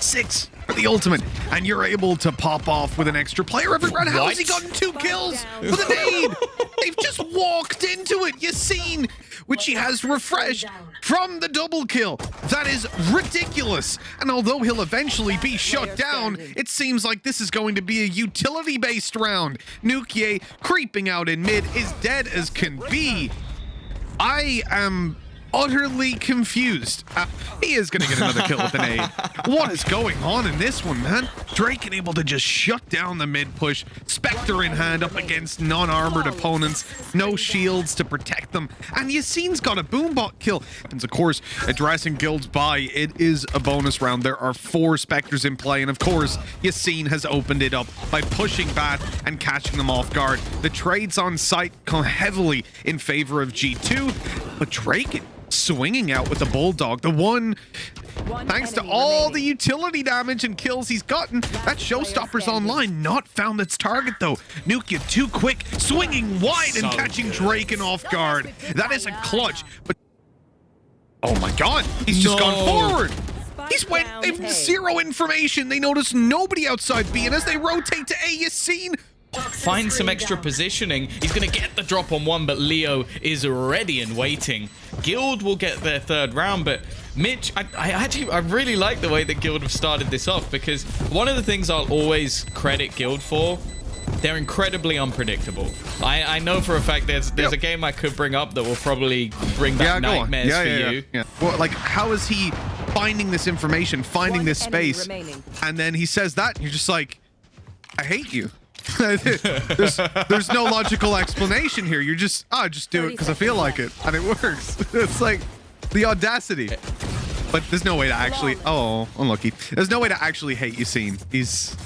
6 for the ultimate, and you're able to pop off with an extra player every round. How has he gotten 2 kills with a nade? They've just walked into it. Yassine, which he has refreshed from the double kill. That is ridiculous. And although he'll eventually be shut down, it seems like this is going to be a utility-based round. Nukier creeping out in mid is dead as can be. I am utterly confused. He is going to get another kill with an nade. What is going on in this one, man? Draken able to just shut down the mid push. Spectre in hand up against non-armored opponents. No shields to protect them. And Yassine's got a boombot kill. And of course, addressing Guild's buy, it is a bonus round. There are 4 Spectres in play. And of course, Yassine has opened it up by pushing back and catching them off guard. The trades on site come heavily in favor of G2. But Draken swinging out with the Bulldog. The one thanks to all the utility damage and kills he's gotten. That Showstopper's online. Not found its target, though. Nukia too quick, swinging wide and catching Draken off guard. That is a clutch. But oh my god, he's just gone forward. He's went, they've 0 information. They notice nobody outside B, and as they rotate to A, Yassine find some extra positioning. He's going to get the drop on one, but Leo is ready and waiting. Guild will get their 3rd round, but Mitch, I really like the way that Guild have started this off, because one of the things I'll always credit Guild for, they're incredibly unpredictable. I know for a fact there's a game I could bring up that will probably bring back nightmares for you. Yeah. Well, like, how is he finding this information, finding this space, and then he says that, and you're just like, I hate you. there's no logical explanation here. You're just do it because I feel like it, and it works. It's like the audacity. But there's no way to actually unlucky. There's no way to actually hate Yassine. He's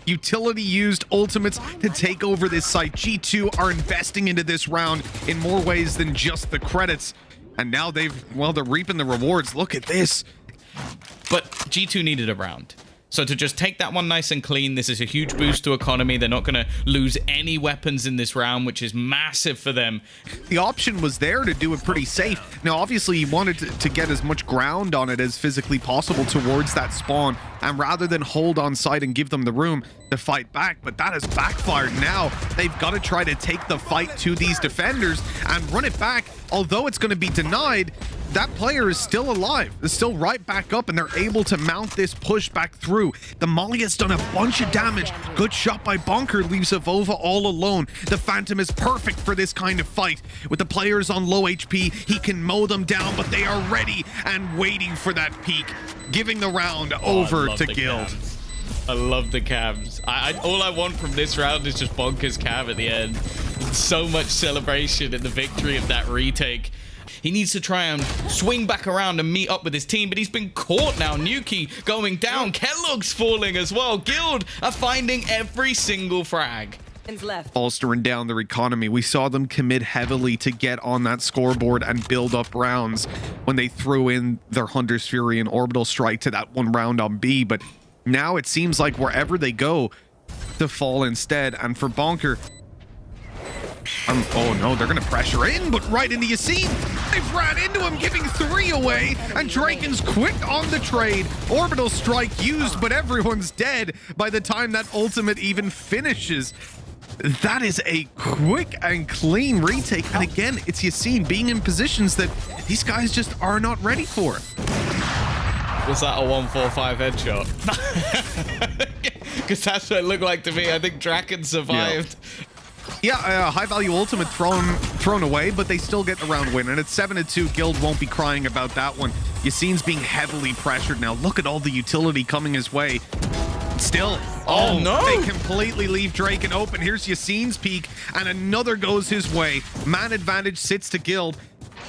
utility used ultimates to take over this site. G2 are investing into this round in more ways than just the credits, and now they're reaping the rewards. Look at this. But G2 needed a round. So to just take that one nice and clean, this is a huge boost to economy. They're not going to lose any weapons in this round, which is massive for them. The option was there to do it pretty safe. Now, obviously, you wanted to get as much ground on it as physically possible towards that spawn, and rather than hold on site and give them the room to fight back, but that has backfired now. They've got to try to take the fight to these defenders and run it back. Although it's going to be denied, that player is still alive. They're still right back up, and they're able to mount this push back through. The Molly has done a bunch of damage. Good shot by Bonker, leaves Avova all alone. The Phantom is perfect for this kind of fight. With the players on low HP, he can mow them down, but they are ready and waiting for that peak, giving the round over to Guild. I love the cams. All I want from this round is just Bonker's cam at the end. So much celebration in the victory of that retake. He needs to try and swing back around and meet up with his team, but he's been caught now. Nuki going down. Kellogg's falling as well. Guild are finding every single frag. Bolstering down their economy. We saw them commit heavily to get on that scoreboard and build up rounds when they threw in their Hunter's Fury and Orbital Strike to that one round on B, but now it seems like wherever they go, to fall instead. And for Bonker, oh no, they're gonna pressure in, but right into Yassine. They've ran into him, giving 3 away, and Draken's quick on the trade. Orbital Strike used, but everyone's dead by the time that ultimate even finishes. That is a quick and clean retake, and again, it's Yassine being in positions that these guys just are not ready for. Was that a 145 headshot? Because that's what it looked like to me. I think Draken survived. Yeah, high value ultimate thrown away, but they still get the round win, and it's 7-2. Guild won't be crying about that one. Yassine's being heavily pressured now. Look at all the utility coming his way. Still, oh no, they completely leave Draken open. Here's Yassine's peak, and another goes his way. Man advantage sits to Guild.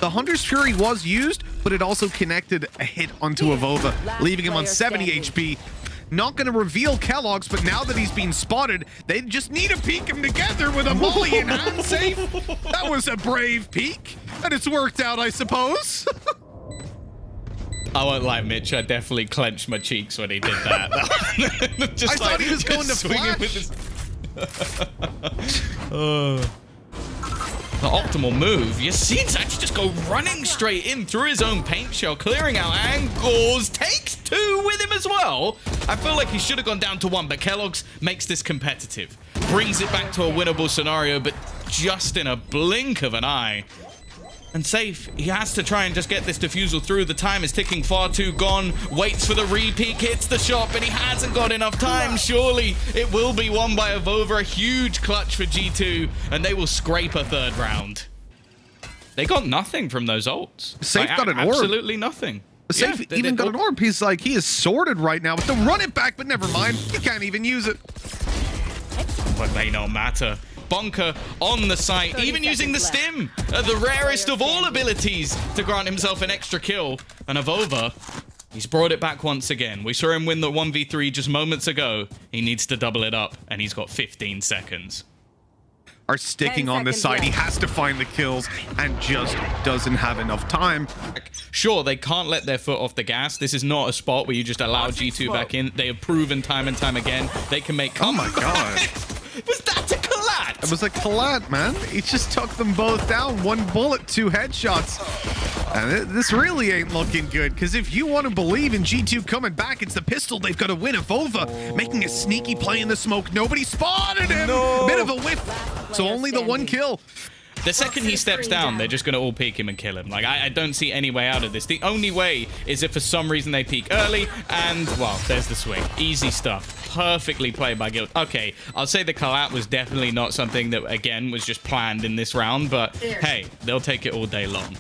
The Hunter's Fury was used, but it also connected a hit onto Avova, leaving him on 70 HP. Not going to reveal Kellogg's, but now that he's been spotted, they just need to peek him together with a molly in hand safe. That was a brave peek, and it's worked out, I suppose. I won't lie, Mitch. I definitely clenched my cheeks when he did that. I thought he was going to flash. The optimal move. Yassine's actually just go running straight in through his own paint shell, clearing out angles. Takes 2 with him as well. I feel like he should have gone down to 1, but Kellogg's makes this competitive. Brings it back to a winnable scenario, but just in a blink of an eye. And Safe, he has to try and just get this defusal through. The time is ticking far too gone. Waits for the repeat, hits the shot, but he hasn't got enough time. Surely it will be won by Avova. A huge clutch for G2, and they will scrape a 3rd round. They got nothing from those ults. Safe got an orb. Absolutely nothing. Safe even got an orb. He's like, he is sorted right now with the run it back, but never mind. He can't even use it. But they don't matter. Bonker on the site, even using the stim, the rarest of all abilities to grant himself an extra kill. And Avova, he's brought it back once again. We saw him win the 1v3 just moments ago. He needs to double it up, and he's got 15 seconds. Are sticking on this side. He has to find the kills and just doesn't have enough time. Sure, they can't let their foot off the gas. This is not a spot where you just allow G2 back in. They have proven time and time again they can make... Oh my god. Was that a collat? It was a collat, man. He just took them both down. 1 bullet, 2 headshots. And this really ain't looking good, because if you want to believe in G2 coming back, it's the pistol they've got to win. Avova making a sneaky play in the smoke. Nobody spotted him. Bit of a whiff. So only the 1 kill. The second he steps down, they're just going to all peek him and kill him. Like, I don't see any way out of this. The only way is if for some reason they peek early, and, well, there's the swing. Easy stuff. Perfectly played by Guild. Okay, I'll say the collat was definitely not something that, again, was just planned in this round, but, hey, they'll take it all day long.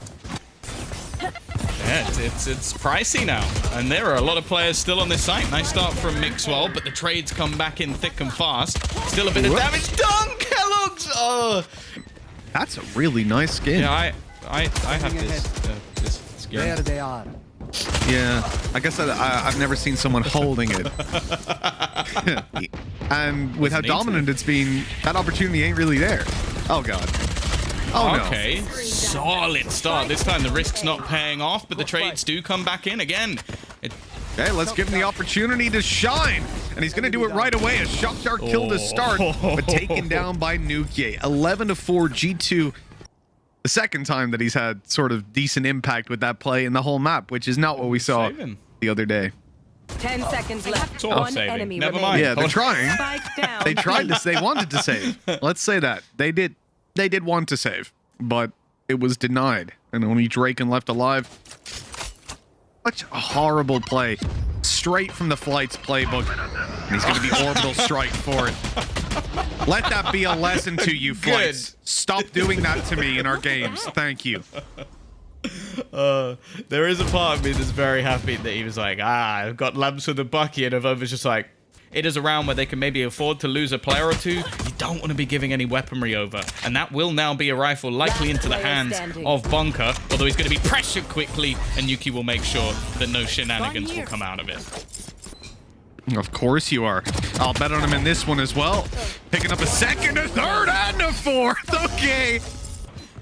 Yeah, it's pricey now, and there are a lot of players still on this site. Nice start from Mixwell, but the trades come back in thick and fast. Still a bit of damage done, Kellogg's! Oh... That's a really nice skin. Yeah, I have this skin. There they are. Yeah, I guess I've never seen someone holding it. And with how dominant it's been, that opportunity ain't really there. Oh god. Oh no. Okay, solid start. This time the risk's not paying off, but the trades do come back in again. Okay, let's give him the opportunity to shine. And he's going to do it right away. A shock dart kill to start, but taken down by Nuke. 11-4 G2. The second time that he's had sort of decent impact with that play in the whole map, which is not what we saw the other day. 10 seconds left. It's all saving. Never mind. Yeah, they're trying. They tried to. They wanted to save. Let's say that. They did want to save, but it was denied. And only Draken left alive. Such a horrible play. Straight from the Flight's playbook. And he's going to be orbital strike for it. Let that be a lesson to you, Flights. Stop doing that to me in our games. Thank you. There is a part of me that's very happy that he was like, I've got lamps with a bucket, and Avova's just like, it is a round where they can maybe afford to lose a player or two. You don't want to be giving any weaponry over. And that will now be a rifle likely into the hands of Bonker, although he's going to be pressured quickly, and Yuki will make sure that no shenanigans will come out of it. Of course you are. I'll bet on him in this one as well. Picking up a second, a third, and a fourth. Okay.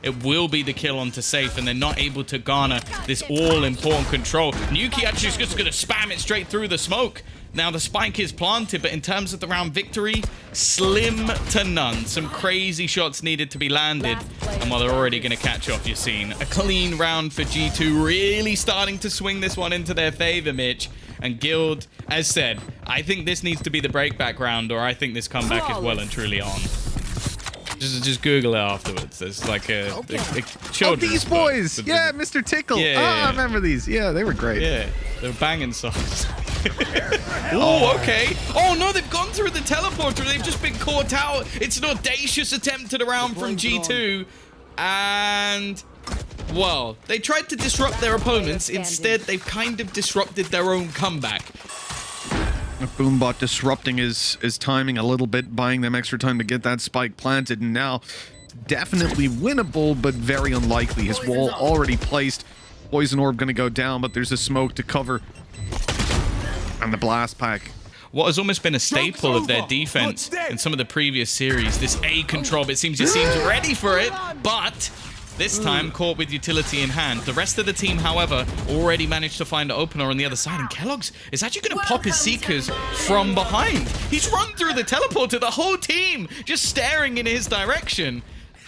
It will be the kill onto Safe, and they're not able to garner this all-important control. Nuki actually is just going to spam it straight through the smoke. Now, the spike is planted, but in terms of the round victory, slim to none. Some crazy shots needed to be landed, and while they're already going to catch off Yassine. A clean round for G2, really starting to swing this one into their favor, Mitch. And Guild, as said, I think this needs to be the breakback round, or I think this comeback is well and truly on. Just Google it afterwards. There's like a children's Oh, these boys! book. Yeah, Mr. Tickle. Yeah. I remember these. Yeah, they were great. Yeah, they're banging songs. Oh, okay. Oh, no, they've gone through the teleporter. They've just been caught out. It's an audacious attempt at a round from G2. And, well, they tried to disrupt their opponents. Instead, they've kind of disrupted their own comeback. Boombot disrupting his timing a little bit, buying them extra time to get that spike planted, and now definitely winnable, but very unlikely. His wall already placed. Poison Orb going to go down, but there's a smoke to cover. And the blast pack. What has almost been a staple of their defense in some of the previous series, this A control, it seems ready for it, but this time caught with utility in hand. The rest of the team, however, already managed to find an opener on the other side, and Kellogg's is actually going to pop his Seekers from behind. He's run through the teleporter, the whole team just staring in his direction.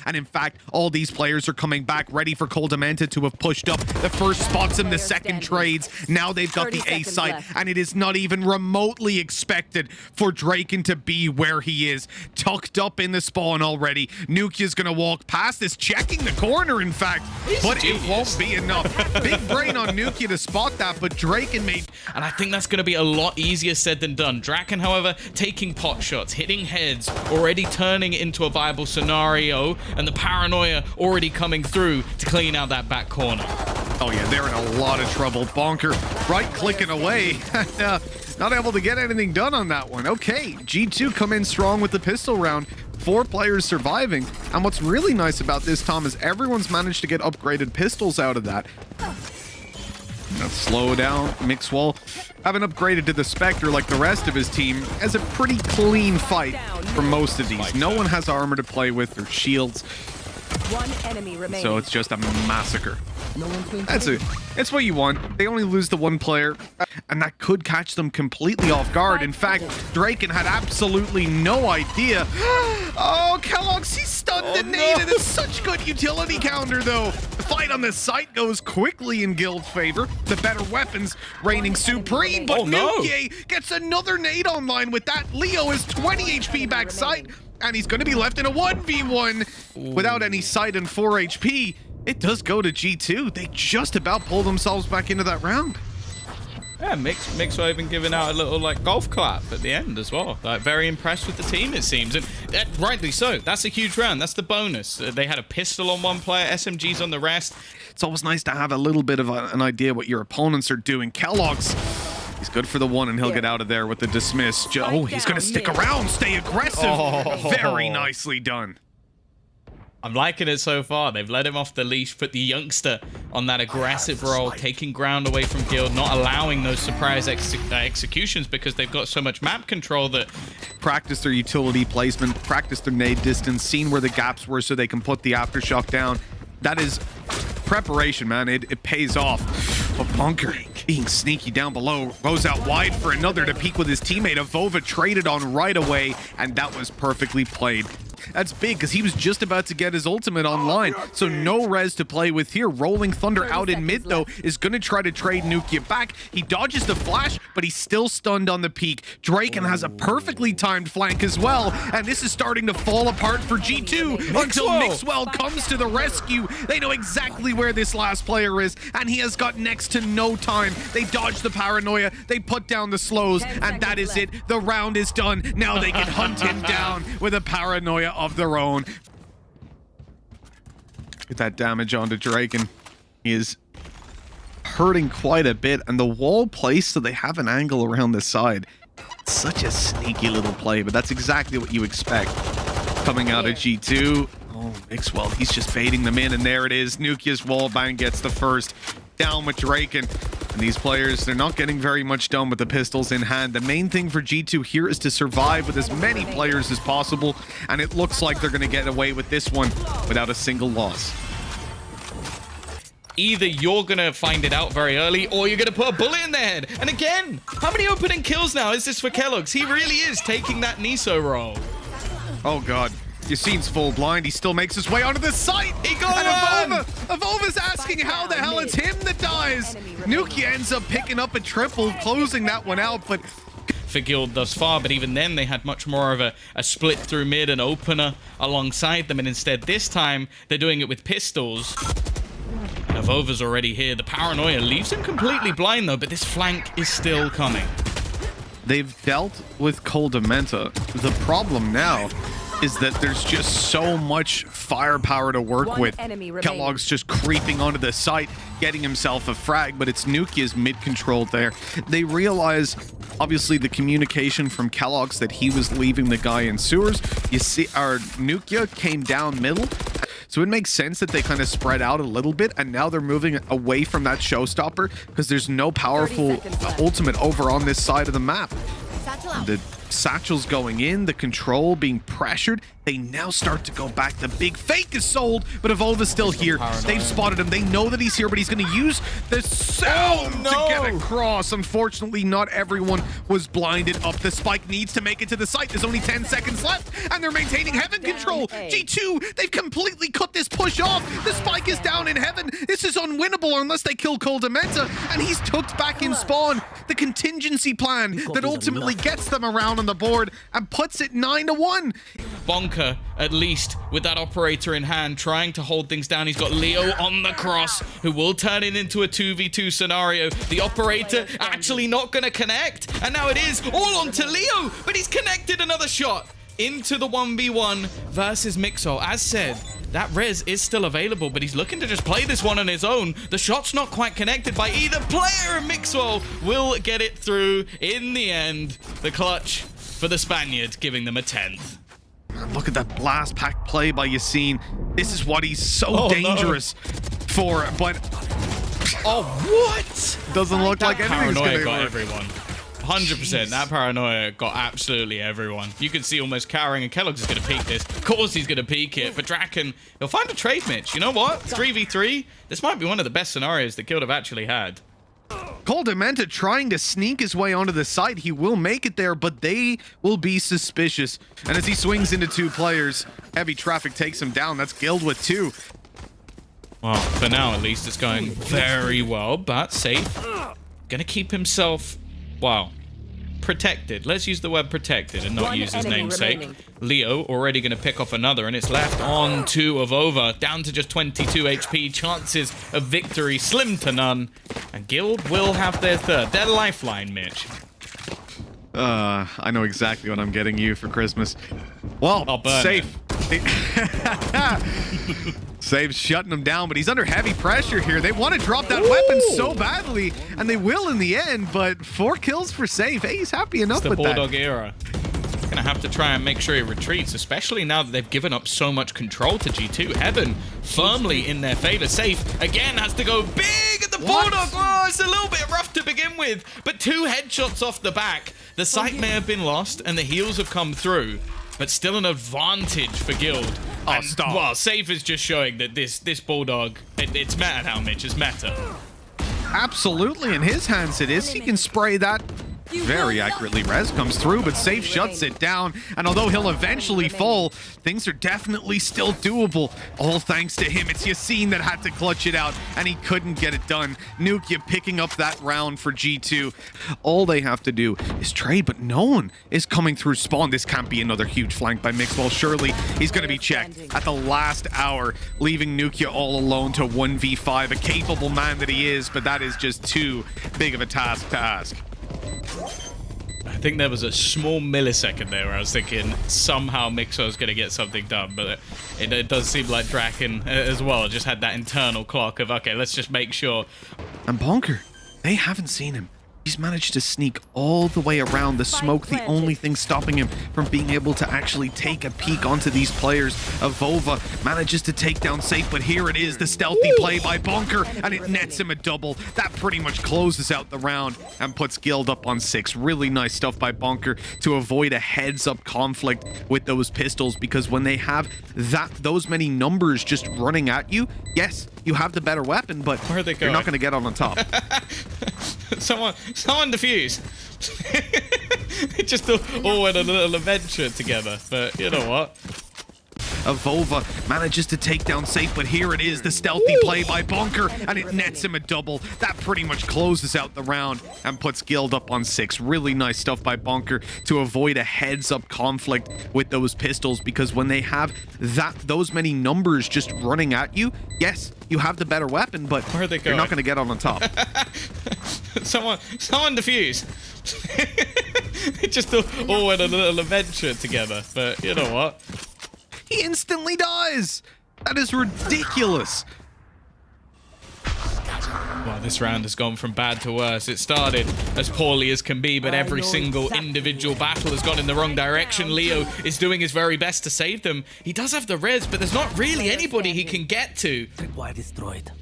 And in fact, all these players are coming back ready for Coldamenta to have pushed up the first spots in the second trades. Now they've got the A site, and it is not even remotely expected for Draken to be where he is, tucked up in the spawn already. Nukia's gonna walk past this, checking the corner, in fact, but it won't be enough. Big brain on Nukia to spot that, but Draken made... And I think that's going to be a lot easier said than done. Draken, however, taking pot shots, hitting heads, already turning it into a viable scenario, and the paranoia already coming through to clean out that back corner. Oh yeah, they're in a lot of trouble. Bonker right-clicking away. Not able to get anything done on that one. Okay, G2 come in strong with the pistol round. 4 players surviving. And what's really nice about this, Tom, is everyone's managed to get upgraded pistols out of that. Let's slow down. Mixwell, having upgraded to the Spectre like the rest of his team, has a pretty clean fight for most of these. No one has armor to play with or shields. One enemy remaining. So it's just a massacre. It's what you want. They only lose the one player, and that could catch them completely off guard. In fact, Draken had absolutely no idea. Oh, Kellogg's, he stunned the nade, and it's such good utility counter, though. The fight on the site goes quickly in Guild's favor. The better weapons reigning supreme, but Nukia gets another nade online with that. Leo is 20 HP back site, and he's going to be left in a 1v1 without any sight and 4 HP. It does go to G2. They just about pull themselves back into that round. Yeah, Mixwell even giving out a little like golf clap at the end as well. Like, very impressed with the team, it seems, and rightly so. That's a huge round. That's the bonus. They had a pistol on one player, SMGs on the rest. It's always nice to have a little bit of an idea what your opponents are doing. Kellogg's, he's good for the one, and he'll get out of there with the dismiss. Oh, he's going to stick around, stay aggressive. Very nicely done. I'm liking it so far. They've let him off the leash, put the youngster on that aggressive role, taking ground away from Guild, not allowing those surprise executions because they've got so much map control that... Practice their utility placement, practice their nade distance, seen where the gaps were so they can put the aftershock down. That is preparation, man. It pays off. But Bunker being sneaky down below, goes out wide for another to peek with his teammate. Avova traded on right away, and that was perfectly played. That's big because he was just about to get his ultimate online, so no res to play with here. Rolling Thunder out in mid, though, is going to try to trade Nukia back. He dodges the flash, but he's still stunned on the peak. Draken has a perfectly timed flank as well, and this is starting to fall apart for G2 until Mixwell comes to the rescue. They know exactly where this last player is, and he has got next to no time. They dodge the paranoia, they put down the slows, and that is it. The round is done. Now they can hunt him down with a paranoia of their own. Get that damage onto Draken. He is hurting quite a bit, and the wall placed so they have an angle around the side. Such a sneaky little play, but that's exactly what you expect coming out of G2. Oh, Mixwell, he's just baiting them in, and there it is. Nukia's wallbang gets the first. Down with Draken. And these players, they're not getting very much done with the pistols in hand. The main thing for G2 here is to survive with as many players as possible, and it looks like they're going to get away with this one without a single loss. Either you're going to find it out very early, or you're going to put a bullet in their head. And again, how many opening kills now is this for Kellogg's? He really is taking that Niso role. Oh, God. Yassine's full blind. He still makes his way onto the site. He got one! Avova's asking how the hell it's him that dies. Nukia ends up picking up a triple, closing that one out, but... For Guild thus far, but even then they had much more of a split through mid and opener alongside them, and instead this time they're doing it with pistols. And Avova's already here. The paranoia leaves him completely blind though, but this flank is still coming. They've dealt with Coldamenta. The problem now is that there's just so much firepower to work with. Kellogg's just creeping onto the site, getting himself a frag, but it's Nukia's mid-control there. They realize, obviously, the communication from Kellogg's that he was leaving the guy in sewers. You see, our Nukia came down middle, so it makes sense that they kind of spread out a little bit, and now they're moving away from that showstopper because there's no powerful ultimate over on this side of the map. The satchels going in, the control being pressured. They now start to go back. The big fake is sold, but Evolva's still here. They've spotted him. They know that he's here, but he's going to use the sound to get across. Unfortunately, not everyone was blinded up. The spike needs to make it to the site. There's only 10 seconds left, and they're maintaining heaven control. G2, they've completely cut this push off. The spike is down in heaven. This is unwinnable unless they kill Coldamenta, and he's tucked back in spawn. The contingency plan that ultimately gets them around on the board and puts it 9-1. Bonker, at least, with that operator in hand, trying to hold things down. He's got Leo on the cross, who will turn it into a 2v2 scenario. The operator actually not going to connect, and now it is all onto Leo, but he's connected another shot into the 1v1 versus Mixo. As said, that res is still available, but he's looking to just play this one on his own. The shot's not quite connected by either player, and Mixwell will get it through in the end. The clutch for the Spaniard, giving them a 10th. Look at that blast pack play by Yassine. This is what he's so dangerous for, but what? Doesn't look like anything's Paranoia gonna got work. everyone. 100%. That paranoia got absolutely everyone. You can see almost cowering, and Kellogg's is going to peek this. Of course he's going to peek it, but Draken, he'll find a trade, Mitch. You know what? 3v3. This might be one of the best scenarios that Guild have actually had. Coldamenta trying to sneak his way onto the site. He will make it there, but they will be suspicious. And as he swings into two players, heavy traffic takes him down. That's Guild with 2. Well, for now at least, it's going very well, but safe. Gonna keep himself, well, protected. Let's use the word protected and not use his namesake. Leo already going to pick off another, and it's left on 2 of over, down to just 22 HP. Chances of victory slim to none, and Guild will have their third. Their lifeline, Mitch. I know exactly what I'm getting you for Christmas. Well, safe. Safe's shutting him down, but he's under heavy pressure here. They want to drop that weapon so badly, and they will in the end, but 4 kills for Safe. Hey, he's happy enough with that. It's the Bulldog era. Gonna have to try and make sure he retreats, especially now that they've given up so much control to G2. Heaven firmly in their favor. Safe again has to go big at the Bulldog. Oh, it's a little bit rough to begin with, but 2 headshots off the back. The site may have been lost, and the heals have come through, but still an advantage for Guild. Oh, stop. Well, Safe is just showing that this Bulldog, it's meta now, Mitch. It's meta. Absolutely, in his hands it is. He can spray that very accurately. Res comes through, but Safe shuts it down. And although he'll eventually fall, things are definitely still doable. All thanks to him. It's Yassine that had to clutch it out, and he couldn't get it done. Nukia picking up that round for G2. All they have to do is trade, but no one is coming through spawn. This can't be another huge flank by Mixwell. Surely he's going to be checked at the last hour, leaving Nukia all alone to 1v5. A capable man that he is, but that is just too big of a task to ask. I think there was a small millisecond there where I was thinking somehow Mixo's going to get something done, but it does seem like Draken as well just had that internal clock of, okay, let's just make sure. And Bonker, they haven't seen him. He's managed to sneak all the way around the smoke, the only thing stopping him from being able to actually take a peek onto these players. Avova manages to take down Safe, but here it is, the stealthy play by Bonker, and it nets him a double. That pretty much closes out the round and puts Guild up on 6. Really nice stuff by Bonker to avoid a heads-up conflict with those pistols, because when they have those many numbers just running at you, yes, you have the better weapon, but where are they going? You're not going to get on top. Someone defuse. It just all went a little adventure together, but you know what? Avova manages to take down Safe, but here it is, the stealthy play by Bonker, and it nets him a double. That pretty much closes out the round and puts Guild up on 6. Really nice stuff by Bonker to avoid a heads-up conflict with those pistols, because when they have those many numbers just running at you, yes, you have the better weapon, but where are they going? You're not going to get on top. Someone defuse. It just all went a little adventure together, but you know what? He instantly dies. That is ridiculous. Well, this round has gone from bad to worse. It started as poorly as can be, but every single individual battle has gone in the wrong direction. Leo is doing his very best to save them. He does have the res, but there's not really anybody he can get to.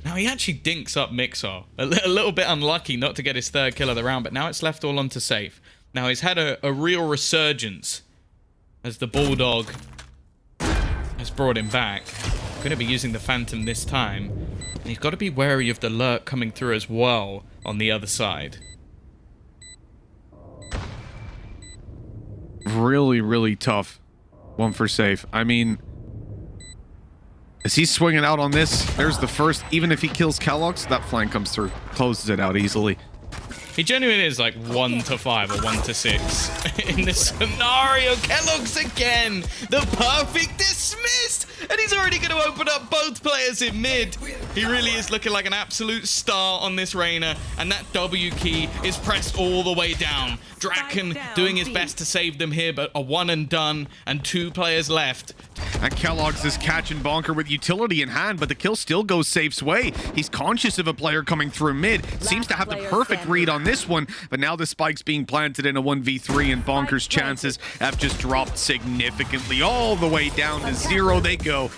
Now, he actually dinks up Mixo. A little bit unlucky not to get his 3rd kill of the round, but now it's left all onto Safe. Now he's had a real resurgence as the Bulldog has brought him back. Going to be using the Phantom this time. And he's got to be wary of the lurk coming through as well on the other side. Really, really tough one for safe. I mean, as he's swinging out on this, there's the first. Even if he kills Kellogg's, that flank comes through, closes it out easily. He genuinely is like 1 to 5 or 1 to 6 in this scenario. Kellogg's again, the perfect dismissed, and he's already going to open up both players in mid. He really is looking like an absolute star on this Reyna, and that W key is pressed all the way down. Draken doing his best to save them here, but a one and done, and 2 players left. And Kellogg's is catching Bonker with utility in hand, but the kill still goes Safe's way. He's conscious of a player coming through mid. Seems to have the perfect read on this one, but now the spike's being planted in a 1v3, and Bonker's chances have just dropped significantly. All the way down to 0 they go.